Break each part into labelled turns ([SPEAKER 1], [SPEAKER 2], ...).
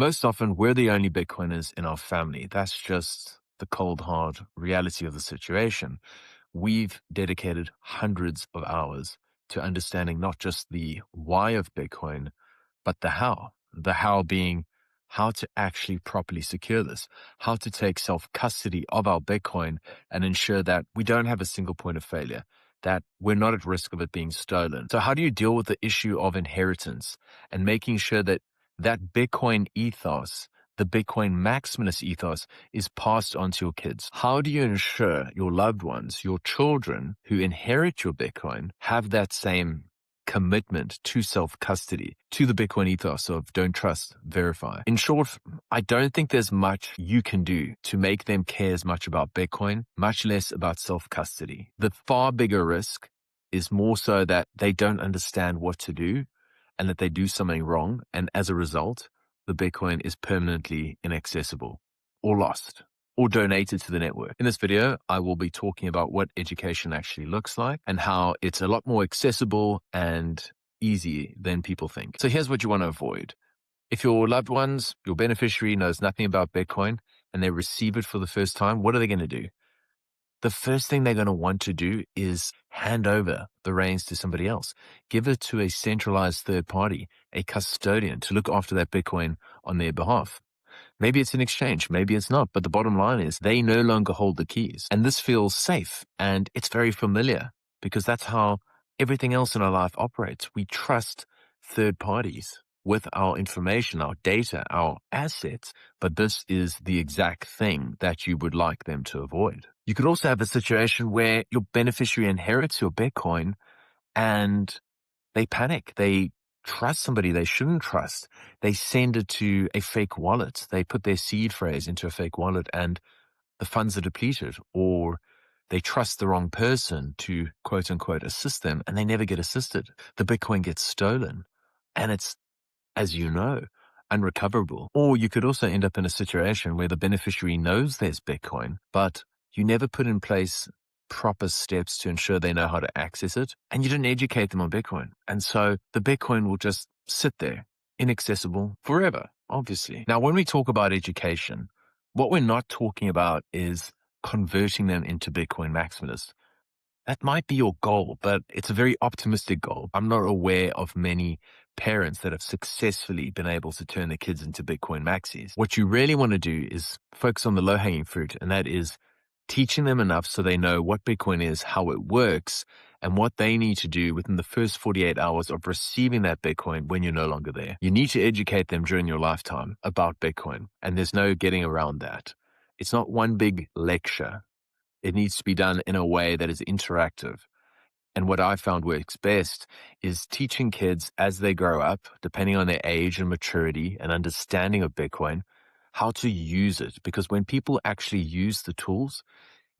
[SPEAKER 1] Most often, we're the only Bitcoiners in our family. That's just the cold, hard reality of the situation. We've dedicated hundreds of hours to understanding not just the why of Bitcoin, but the how. The how being how to actually properly secure this, how to take self-custody of our Bitcoin and ensure that we don't have a single point of failure, that we're not at risk of it being stolen. So how do you deal with the issue of inheritance and making sure that that Bitcoin ethos, the Bitcoin maximalist ethos, is passed on to your kids? How do you ensure your loved ones, your children who inherit your Bitcoin, have that same commitment to self-custody, to the Bitcoin ethos of don't trust, verify? In short, I don't think there's much you can do to make them care as much about Bitcoin, much less about self-custody. The far bigger risk is more so that they don't understand what to do and that they do something wrong. And as a result, the Bitcoin is permanently inaccessible or lost or donated to the network. In this video, I will be talking about what education actually looks like and how it's a lot more accessible and easy than people think. So here's what you want to avoid. If your loved ones, your beneficiary knows nothing about Bitcoin and they receive it for the first time, what are they going to do? The first thing they're going to want to do is hand over the reins to somebody else. Give it to a centralized third party, a custodian, to look after that Bitcoin on their behalf. Maybe it's an exchange, maybe it's not, but the bottom line is they no longer hold the keys. And this feels safe and it's very familiar because that's how everything else in our life operates. We trust third parties with our information, our data, our assets, but this is the exact thing that you would like them to avoid. You could also have a situation where your beneficiary inherits your Bitcoin and they panic. They trust somebody they shouldn't trust. They send it to a fake wallet. They put their seed phrase into a fake wallet and the funds are depleted, or they trust the wrong person to quote unquote assist them and they never get assisted. The Bitcoin gets stolen and it's, as you know, unrecoverable. Or you could also end up in a situation where the beneficiary knows there's Bitcoin, but you never put in place proper steps to ensure they know how to access it, and you didn't educate them on Bitcoin. And so the Bitcoin will just sit there, inaccessible forever, obviously. Now, when we talk about education, what we're not talking about is converting them into Bitcoin maximalists. That might be your goal, but it's a very optimistic goal. I'm not aware of many parents that have successfully been able to turn their kids into Bitcoin maxis. What you really want to do is focus on the low-hanging fruit, and that is teaching them enough so they know what Bitcoin is, how it works, and what they need to do within the first 48 hours of receiving that Bitcoin when you're no longer there. You need to educate them during your lifetime about Bitcoin, and there's no getting around that. It's not one big lecture. It needs to be done in a way that is interactive. And what I found works best is teaching kids as they grow up, depending on their age and maturity and understanding of Bitcoin, how to use it. Because when people actually use the tools,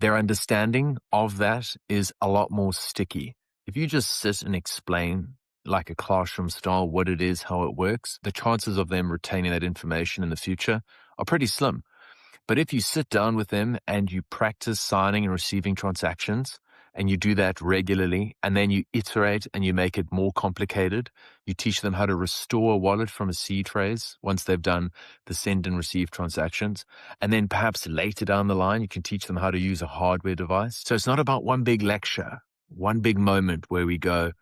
[SPEAKER 1] their understanding of that is a lot more sticky. If you just sit and explain like a classroom style what it is, how it works, the chances of them retaining that information in the future are pretty slim. But if you sit down with them and you practice signing and receiving transactions, and you do that regularly, and then you iterate and you make it more complicated, you teach them how to restore a wallet from a seed phrase once they've done the send and receive transactions. And then perhaps later down the line, you can teach them how to use a hardware device. So it's not about one big lecture, one big moment where we go,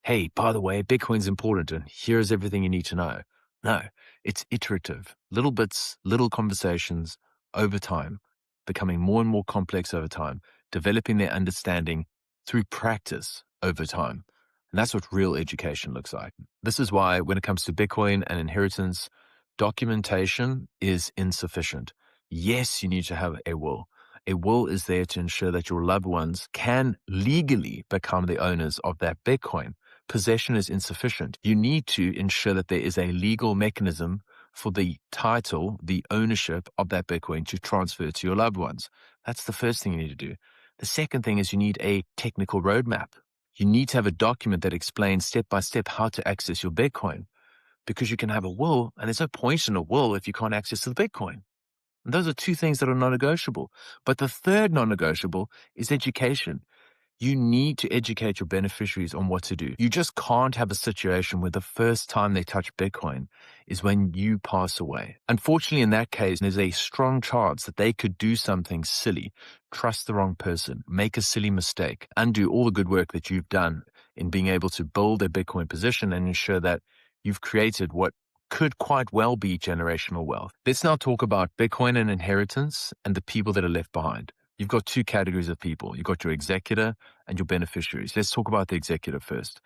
[SPEAKER 1] hey, by the way, Bitcoin's important and here's everything you need to know. No, it's iterative, little bits, little conversations over time, becoming more and more complex over time, developing their understanding through practice over time. And that's what real education looks like. This is why when it comes to Bitcoin and inheritance, documentation is insufficient. Yes, you need to have a will. A will is there to ensure that your loved ones can legally become the owners of that Bitcoin. Possession is insufficient. You need to ensure that there is a legal mechanism for the title, the ownership of that Bitcoin to transfer to your loved ones. That's the first thing you need to do. The second thing is you need a technical roadmap. You need to have a document that explains step by step how to access your Bitcoin, because you can have a will, and there's no point in a will if you can't access the Bitcoin. And those are two things that are non-negotiable. But the third non-negotiable is education. You need to educate your beneficiaries on what to do. You just can't have a situation where the first time they touch Bitcoin is when you pass away. Unfortunately, in that case, there's a strong chance that they could do something silly, trust the wrong person, make a silly mistake, undo all the good work that you've done in being able to build a Bitcoin position and ensure that you've created what could quite well be generational wealth. Let's now talk about Bitcoin and inheritance and the people that are left behind. You've got two categories of people. You've got your executor and your beneficiaries. Let's talk about the executor first.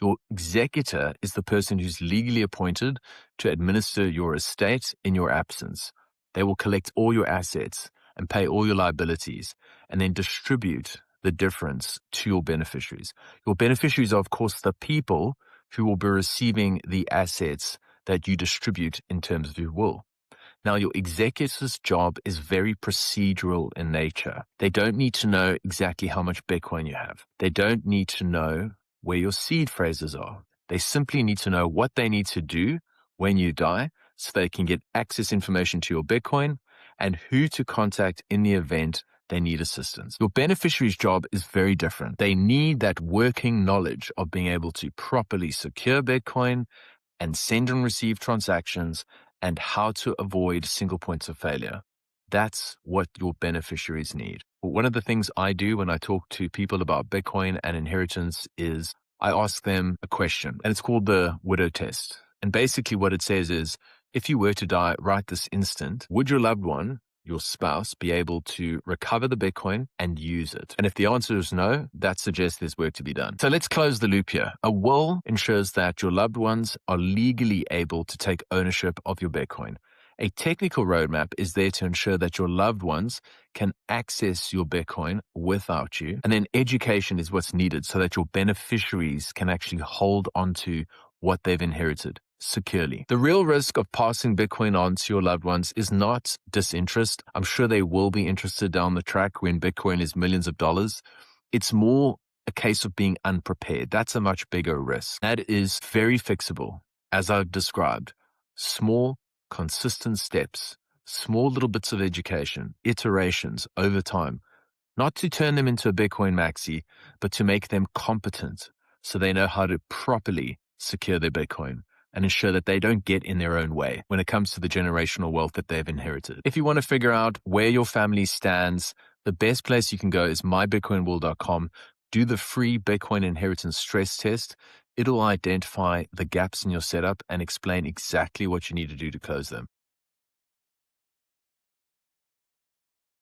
[SPEAKER 1] Your executor is the person who's legally appointed to administer your estate in your absence. They will collect all your assets and pay all your liabilities and then distribute the difference to your beneficiaries. Your beneficiaries are, of course, the people who will be receiving the assets that you distribute in terms of your will. Now, your executor's job is very procedural in nature. They don't need to know exactly how much Bitcoin you have. They don't need to know where your seed phrases are. They simply need to know what they need to do when you die so they can get access information to your Bitcoin and who to contact in the event they need assistance. Your beneficiary's job is very different. They need that working knowledge of being able to properly secure Bitcoin and send and receive transactions and how to avoid single points of failure. That's what your beneficiaries need. One of the things I do when I talk to people about Bitcoin and inheritance is I ask them a question, and it's called the widow test. And basically what it says is, if you were to die right this instant, would your loved one, your spouse, be able to recover the Bitcoin and use it? And if the answer is no, that suggests there's work to be done. So let's close the loop here. A will ensures that your loved ones are legally able to take ownership of your Bitcoin. A technical roadmap is there to ensure that your loved ones can access your Bitcoin without you. And then education is what's needed so that your beneficiaries can actually hold onto what they've inherited securely. The real risk of passing Bitcoin on to your loved ones is not disinterest. I'm sure they will be interested down the track when Bitcoin is millions of dollars. It's more a case of being unprepared. That's a much bigger risk. That is very fixable, as I've described. Small, consistent steps, small little bits of education, iterations over time, not to turn them into a Bitcoin maxi, but to make them competent so they know how to properly secure their Bitcoin and ensure that they don't get in their own way when it comes to the generational wealth that they've inherited. If you want to figure out where your family stands, the best place you can go is mybitcoinworld.com. Do the free Bitcoin inheritance stress test. It'll identify the gaps in your setup and explain exactly what you need to do to close them.